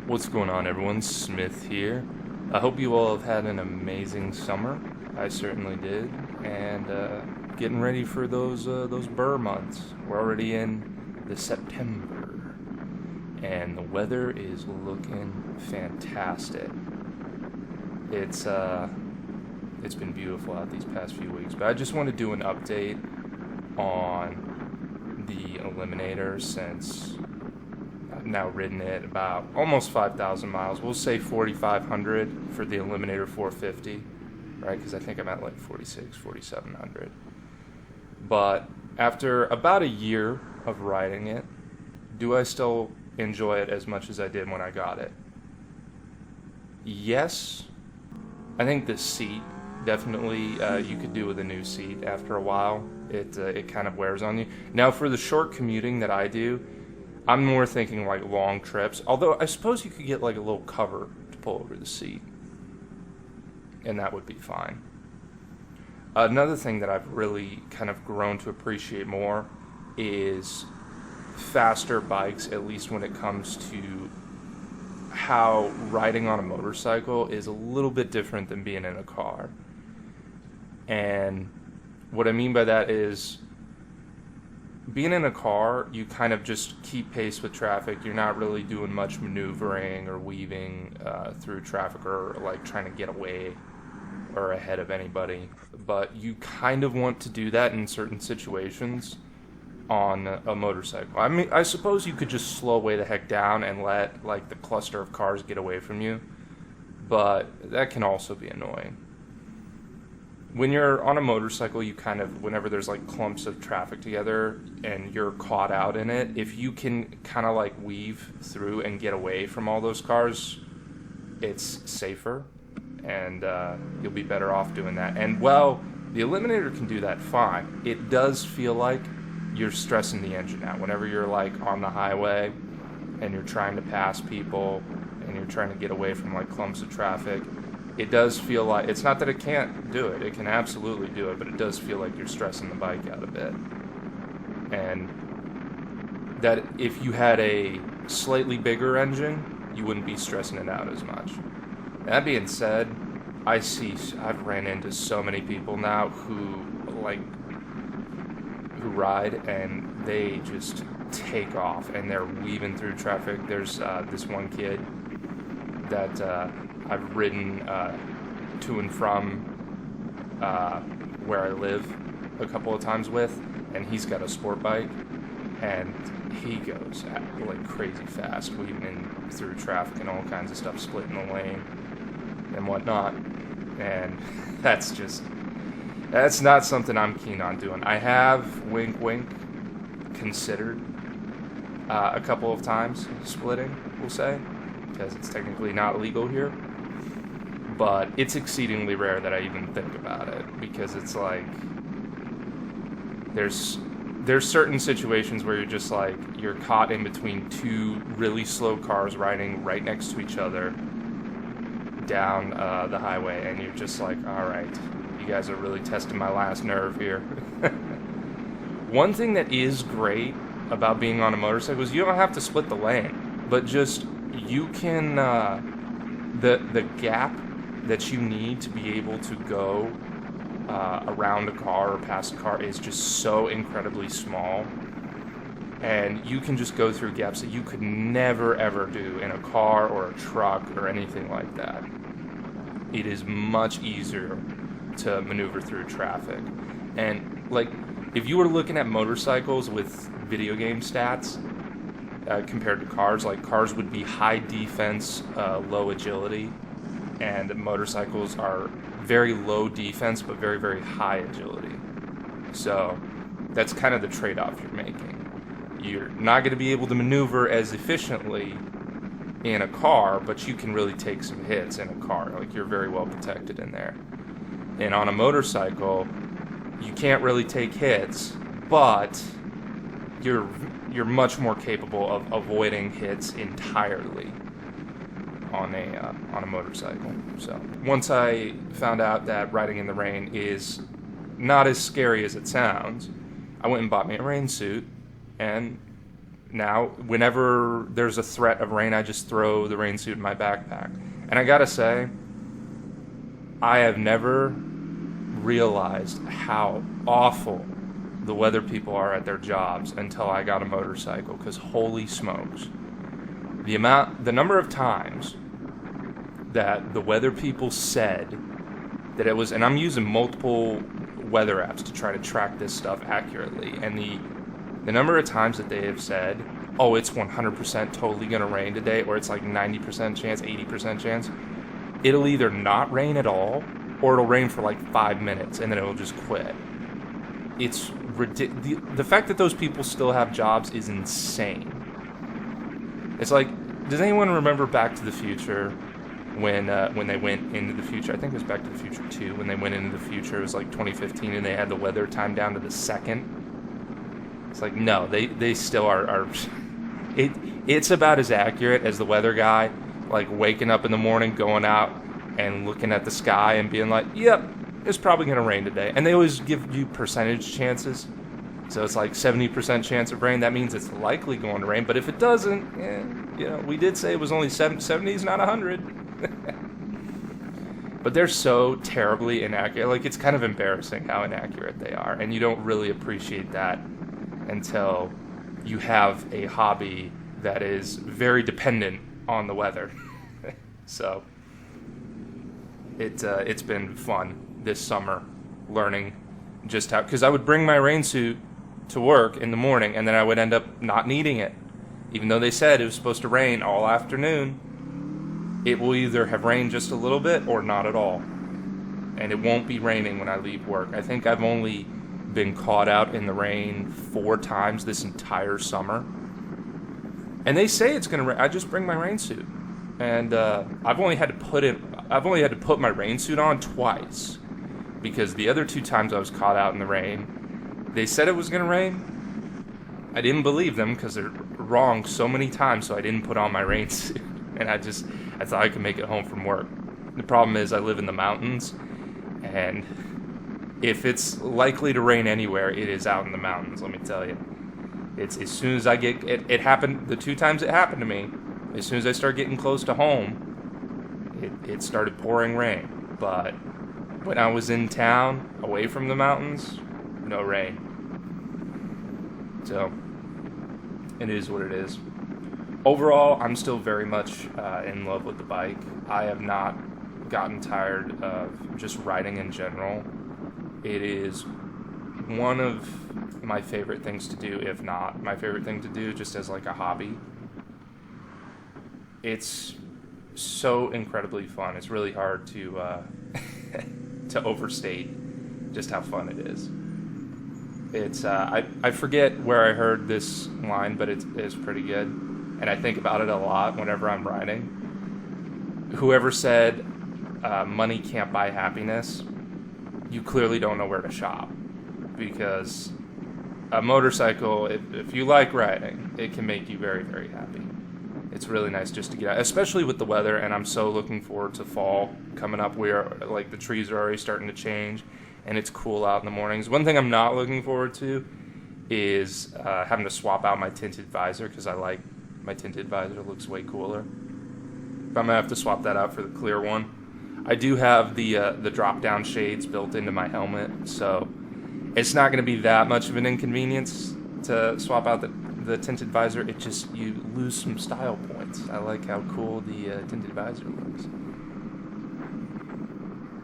What's going on, everyone? Smith here. I hope you all have had an amazing summer. I certainly did, and getting ready for those burr months. We're already in the September, and the weather is looking fantastic. It's been beautiful out these past few weeks, but I just want to do an update on the Eliminator since I've now ridden it about almost 5,000 miles. We'll say 4,500 for the Eliminator 450, right? Because I think I'm at like 4,700. But after about a year of riding it, do I still enjoy it as much as I did when I got it? Yes. I think the seat, definitely, you could do with a new seat after a while. It kind of wears on you. Now, for the short commuting that I do, I'm more thinking like long trips. Although I suppose you could get like a little cover to pull over the seat, and that would be fine. Another thing that I've really kind of grown to appreciate more is faster bikes, at least when it comes to how riding on a motorcycle is a little bit different than being in a car. And what I mean by that is, being in a car, you kind of just keep pace with traffic. You're not really doing much maneuvering or weaving through traffic or like trying to get away or ahead of anybody. But you kind of want to do that in certain situations on a motorcycle. I mean, I suppose you could just slow way the heck down and let like the cluster of cars get away from you, but that can also be annoying. When you're on a motorcycle, you kind of, whenever there's like clumps of traffic together and you're caught out in it, if you can kind of like weave through and get away from all those cars, it's safer, and you'll be better off doing that. And well, the Eliminator can do that fine. It does feel like you're stressing the engine out whenever you're like on the highway and you're trying to pass people and you're trying to get away from like clumps of traffic. It does feel like, it's not that it can't do it, it can absolutely do it, but it does feel like you're stressing the bike out a bit. And that if you had a slightly bigger engine, you wouldn't be stressing it out as much. That being said, I've ran into so many people now who ride and they just take off and they're weaving through traffic. There's this one kid that I've ridden to and from where I live a couple of times with, and he's got a sport bike, and he goes like crazy fast, weaving through traffic and all kinds of stuff, splitting the lane and whatnot, and that's not something I'm keen on doing. I have, wink wink, considered a couple of times splitting, we'll say, because it's technically not legal here. But it's exceedingly rare that I even think about it, because it's like there's certain situations where you're just like you're caught in between two really slow cars riding right next to each other down the highway, and you're just like, all right, you guys are really testing my last nerve here. One thing that is great about being on a motorcycle is you don't have to split the lane, but just you can the gap that you need to be able to go around a car or past a car is just so incredibly small, and you can just go through gaps that you could never ever do in a car or a truck or anything like that. It is much easier to maneuver through traffic. And like, if you were looking at motorcycles with video game stats compared to cars, like cars would be high defense, low agility, and motorcycles are very low defense but very, very high agility. So that's kind of the trade-off you're making. You're not going to be able to maneuver as efficiently in a car, but you can really take some hits in a car. Like, you're very well protected in there. And on a motorcycle, you can't really take hits, but you're much more capable of avoiding hits entirely on a motorcycle. So once I found out that riding in the rain is not as scary as it sounds, I went and bought me a rain suit, and now, whenever there's a threat of rain, I just throw the rain suit in my backpack. And I gotta say, I have never realized how awful the weather people are at their jobs until I got a motorcycle, because holy smokes. The number of times that the weather people said that it was, and I'm using multiple weather apps to try to track this stuff accurately, and the number of times that they have said, oh, it's 100% totally going to rain today, or it's like 90% chance, 80% chance, it'll either not rain at all, or it'll rain for like 5 minutes, and then it'll just quit. It's ridiculous. The fact that those people still have jobs is insane. It's like, does anyone remember Back to the Future when they went into the future? I think it was Back to the Future 2, when they went into the future. It was like 2015, and they had the weather timed down to the second. It's like, no, they still are it's about as accurate as the weather guy, like waking up in the morning, going out and looking at the sky and being like, yep, it's probably going to rain today. And they always give you percentage chances. So it's like 70% chance of rain. That means it's likely going to rain. But if it doesn't, we did say it was only 70s, not 100. But they're so terribly inaccurate. Like, it's kind of embarrassing how inaccurate they are. And you don't really appreciate that until you have a hobby that is very dependent on the weather. So it's been fun this summer learning just how, because I would bring my rain suit to work in the morning, and then I would end up not needing it, even though they said it was supposed to rain all afternoon. It will either have rained just a little bit or not at all, and it won't be raining when I leave work. I think I've only been caught out in the rain 4 times this entire summer, and they say it's gonna rain. I just bring my rain suit, and I've only had to put my rain suit on twice, because the other 2 times I was caught out in the rain, they said it was gonna rain. I didn't believe them because they're wrong so many times, so I didn't put on my rain suit, and I thought I could make it home from work. The problem is I live in the mountains, and if it's likely to rain anywhere, it is out in the mountains, let me tell you. It's as soon as I get it happened, the 2 times it happened to me, as soon as I start getting close to home, it started pouring rain. But when I was in town, away from the mountains, no rain. So it is what it is. Overall, I'm still very much in love with the bike. I have not gotten tired of just riding in general. It is one of my favorite things to do, if not my favorite thing to do, just as like a hobby. It's so incredibly fun. It's really hard to to overstate just how fun it is. It's I forget where I heard this line, but it's pretty good, and I think about it a lot whenever I'm riding. Whoever said money can't buy happiness, you clearly don't know where to shop, because a motorcycle, if you like riding, it can make you very, very happy. It's really nice just to get out, especially with the weather, and I'm so looking forward to fall coming up. Like, the trees are already starting to change, and it's cool out in the mornings. One thing I'm not looking forward to is having to swap out my tinted visor, because I like my tinted visor. It looks way cooler. But I'm going to have to swap that out for the clear one. I do have the drop-down shades built into my helmet, so it's not going to be that much of an inconvenience to swap out the tinted visor. It just, you lose some style points. I like how cool the tinted visor looks.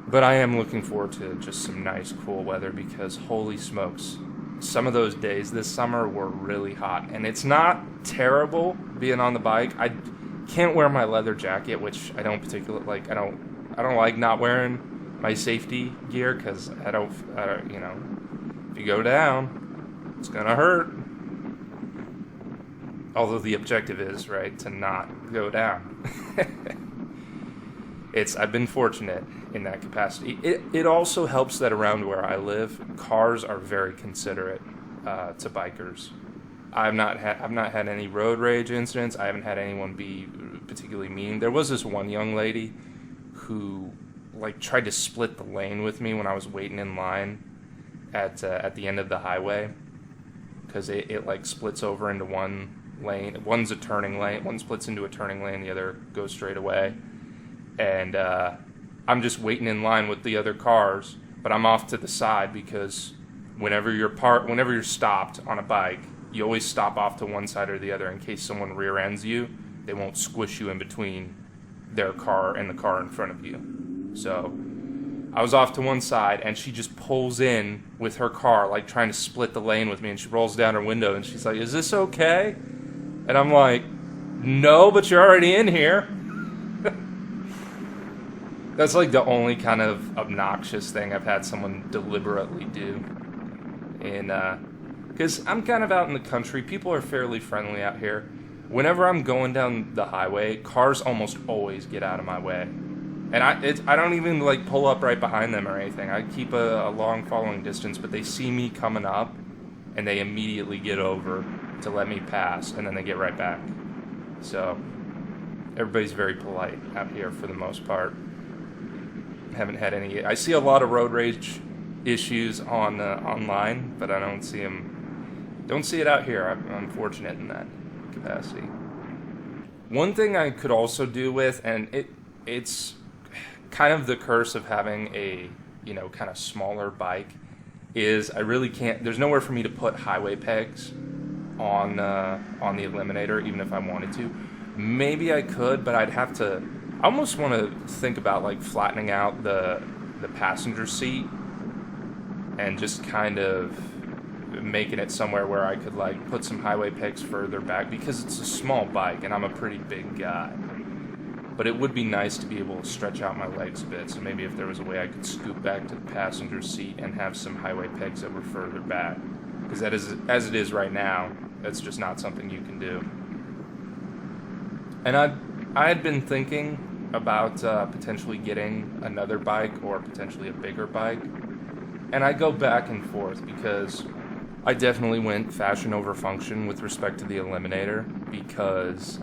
But I am looking forward to just some nice, cool weather, because holy smokes, some of those days this summer were really hot. And it's not terrible being on the bike. I can't wear my leather jacket, which I don't particularly like. I don't like not wearing my safety gear, because I don't, if you go down, it's gonna hurt. Although the objective is, right, to not go down. I've been fortunate in that capacity. It also helps that around where I live, cars are very considerate to bikers. I've not had any road rage incidents. I haven't had anyone be particularly mean. There was this one young lady who tried to split the lane with me when I was waiting in line at the end of the highway, because it splits over into one lane. One's a turning lane. One splits into a turning lane. The other goes straight away. And I'm just waiting in line with the other cars, but I'm off to the side because whenever you're stopped on a bike, you always stop off to one side or the other in case someone rear ends you. They won't squish you in between their car and the car in front of you. So I was off to one side, and she just pulls in with her car, like trying to split the lane with me, and she rolls down her window, and she's like, "Is this okay?" And I'm like, "No, but you're already in here." That's like the only kind of obnoxious thing I've had someone deliberately do. Because I'm kind of out in the country. People are fairly friendly out here. Whenever I'm going down the highway, cars almost always get out of my way. And I don't even like pull up right behind them or anything. I keep a long following distance, but they see me coming up, and they immediately get over to let me pass, and then they get right back. So everybody's very polite out here for the most part. Haven't had any. I see a lot of road rage issues online, but I don't see them. Don't see it out here. I'm fortunate in that capacity. One thing I could also do with, and it's kind of the curse of having a, kind of smaller bike, is I really can't, there's nowhere for me to put highway pegs on the Eliminator, even if I wanted to. Maybe I could, but I'd have to, I almost want to think about like flattening out the passenger seat and just kind of making it somewhere where I could like put some highway pegs further back, because it's a small bike and I'm a pretty big guy. But it would be nice to be able to stretch out my legs a bit, so maybe if there was a way I could scoot back to the passenger seat and have some highway pegs that were further back. Because that is, as it is right now, that's just not something you can do. And I had been thinking about potentially getting another bike or potentially a bigger bike. And I go back and forth because I definitely went fashion over function with respect to the Eliminator, because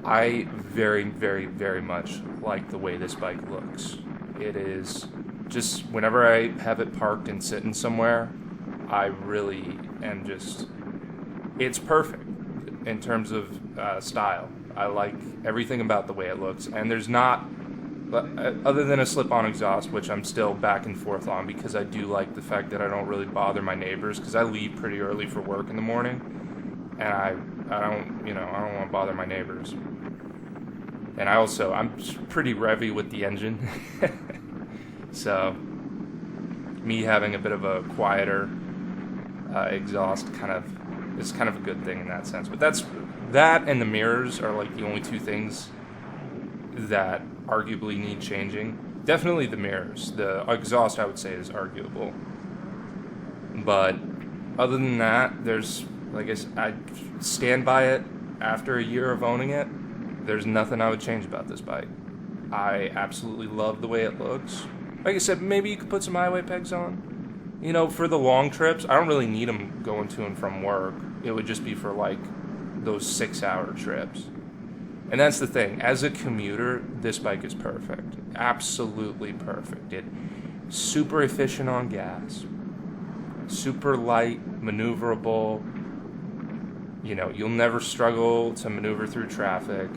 I very, very, very much like the way this bike looks. It is just, whenever I have it parked and sitting somewhere, I really am just, it's perfect in terms of style. I like everything about the way it looks, and there's not, other than a slip-on exhaust, which I'm still back and forth on, because I do like the fact that I don't really bother my neighbors, because I leave pretty early for work in the morning, and I don't want to bother my neighbors. And I'm pretty revvy with the engine. So me having a bit of a quieter exhaust is kind of a good thing in that sense. But that and the mirrors are like the only two things that arguably need changing. Definitely the mirrors. The exhaust, I would say, is arguable. But other than that, there's, like I stand by it after a year of owning it. There's nothing I would change about this bike. I absolutely love the way it looks. Like I said, maybe you could put some highway pegs on. For the long trips, I don't really need them going to and from work. It would just be for like those 6-hour trips. And that's the thing. As a commuter, this bike is perfect. Absolutely perfect. It's super efficient on gas. Super light, maneuverable. You'll never struggle to maneuver through traffic.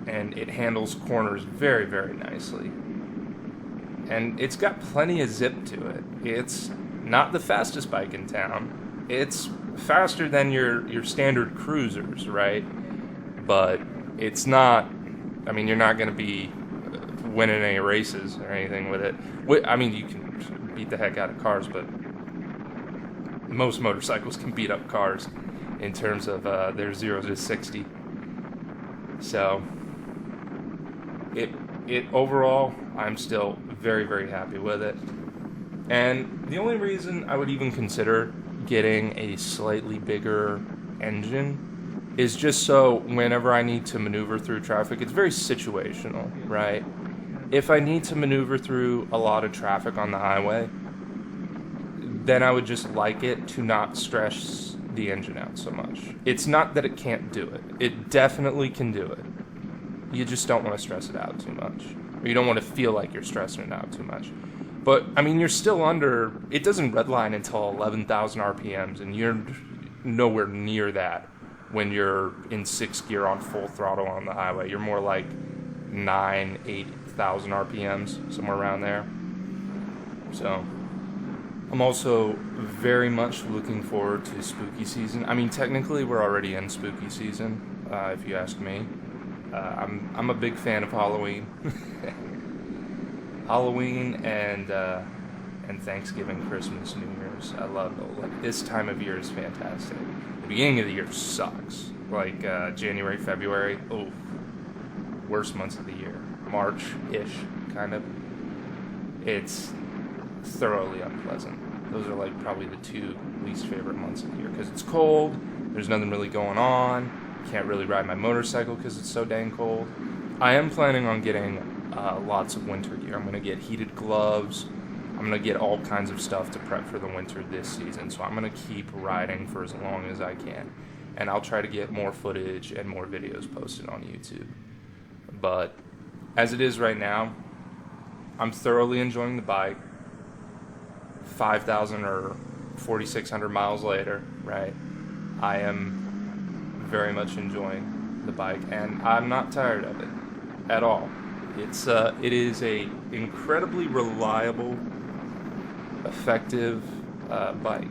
And it handles corners very, very nicely. And it's got plenty of zip to it. It's not the fastest bike in town. It's faster than your standard cruisers, right? But it's not, you're not going to be winning any races or anything with it. You can beat the heck out of cars, but most motorcycles can beat up cars in terms of their 0 to 60. So it overall, I'm still very, very happy with it. And the only reason I would even consider getting a slightly bigger engine is just so whenever I need to maneuver through traffic, it's very situational, right? If I need to maneuver through a lot of traffic on the highway, then I would just like it to not stress the engine out so much. It's not that it can't do it. It definitely can do it. You just don't want to stress it out too much. Or you don't want to feel like you're stressing it out too much. But, you're still under, it doesn't redline until 11,000 RPMs, and nowhere near that when you're in 6th gear on full throttle on the highway. You're more like 8,000 RPMs, somewhere around there. So I'm also very much looking forward to spooky season. I mean, technically we're already in spooky season, if you ask me. I'm a big fan of Halloween. Halloween and Thanksgiving, Christmas, New Year's. I love it. Like, this time of year is fantastic. The beginning of the year sucks. Like January, February, worst months of the year. March-ish, kind of. It's thoroughly unpleasant. Those are like probably the 2 least favorite months of the year because it's cold. There's nothing really going on. Can't really ride my motorcycle because it's so dang cold. I am planning on getting lots of winter gear. I'm going to get heated gloves. I'm going to get all kinds of stuff to prep for the winter this season. So I'm going to keep riding for as long as I can. And I'll try to get more footage and more videos posted on YouTube. But as it is right now, I'm thoroughly enjoying the bike. 5,000 or 4,600 miles later, right? I am very much enjoying the bike, and I'm not tired of it at all. It is a incredibly reliable, effective bike.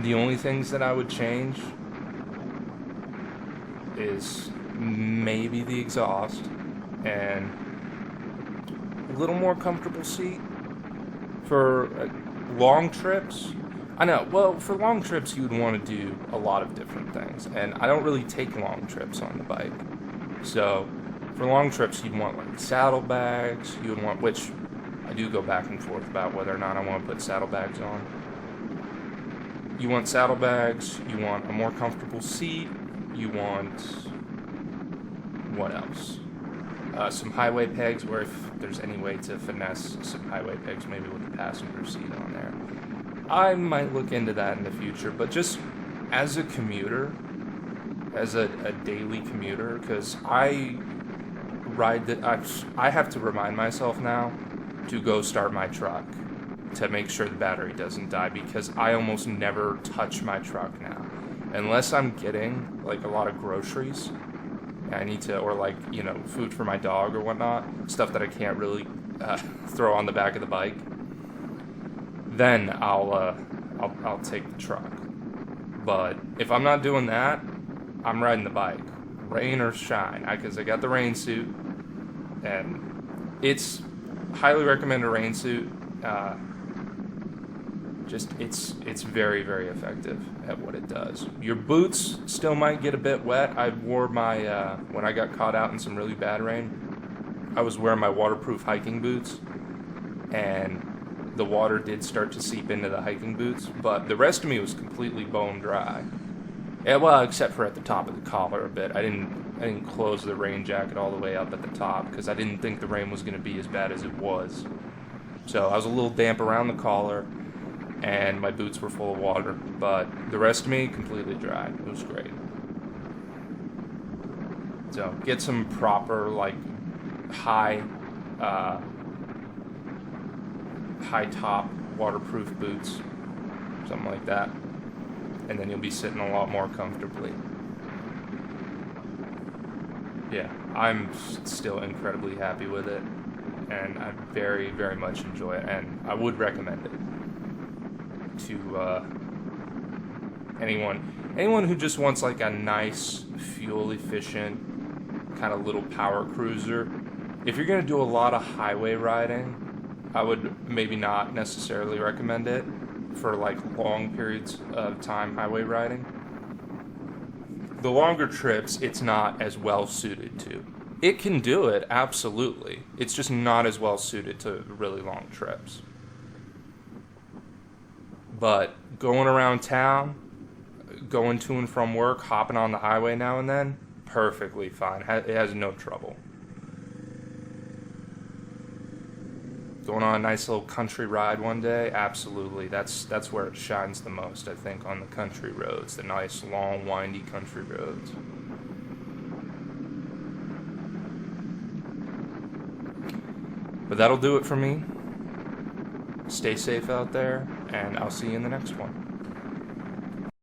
The only things that I would change is maybe the exhaust and a little more comfortable seat for long trips. I know, well, for long trips you would want to do a lot of different things, and I don't really take long trips on the bike. So for long trips you'd want like saddlebags, you would want, which I do go back and forth about whether or not I want to put saddlebags on. You want saddlebags, you want a more comfortable seat, you want, what else? Some highway pegs, or if there's any way to finesse some highway pegs, maybe with a passenger seat on there. I might look into that in the future, but just as a commuter, as a daily commuter, because I have to remind myself now to go start my truck to make sure the battery doesn't die, because I almost never touch my truck now. Unless I'm getting like a lot of groceries, I need to, or like, you know, food for my dog or whatnot, stuff that I can't really throw on the back of the bike, then I'll take the truck. But if I'm not doing that, I'm riding the bike, rain or shine, because I got the rain suit, and it's highly recommend a rain suit. It's very, very effective at what it does. Your boots still might get a bit wet. I wore my, when I got caught out in some really bad rain, I was wearing my waterproof hiking boots, and the water did start to seep into the hiking boots, but the rest of me was completely bone dry. Yeah, well, except for at the top of the collar a bit. I didn't close the rain jacket all the way up at the top because I didn't think the rain was going to be as bad as it was. So I was a little damp around the collar, and my boots were full of water, but the rest of me completely dry. It was great. So get some proper, like, high top waterproof boots, something like that, and then you'll be sitting a lot more comfortably. Yeah, I'm still incredibly happy with it, and I very, very much enjoy it, and I would recommend it to anyone who just wants like a nice, fuel efficient kind of little power cruiser. If you're going to do a lot of highway riding, I would maybe not necessarily recommend it for like long periods of time highway riding. The longer trips, it's not as well suited to. It can do it, absolutely. It's just not as well suited to really long trips. But going around town, going to and from work, hopping on the highway now and then, perfectly fine. It has no trouble. Going on a nice little country ride one day, absolutely. That's where it shines the most, I think, on the country roads, the nice, long, windy country roads. But that'll do it for me. Stay safe out there, and I'll see you in the next one.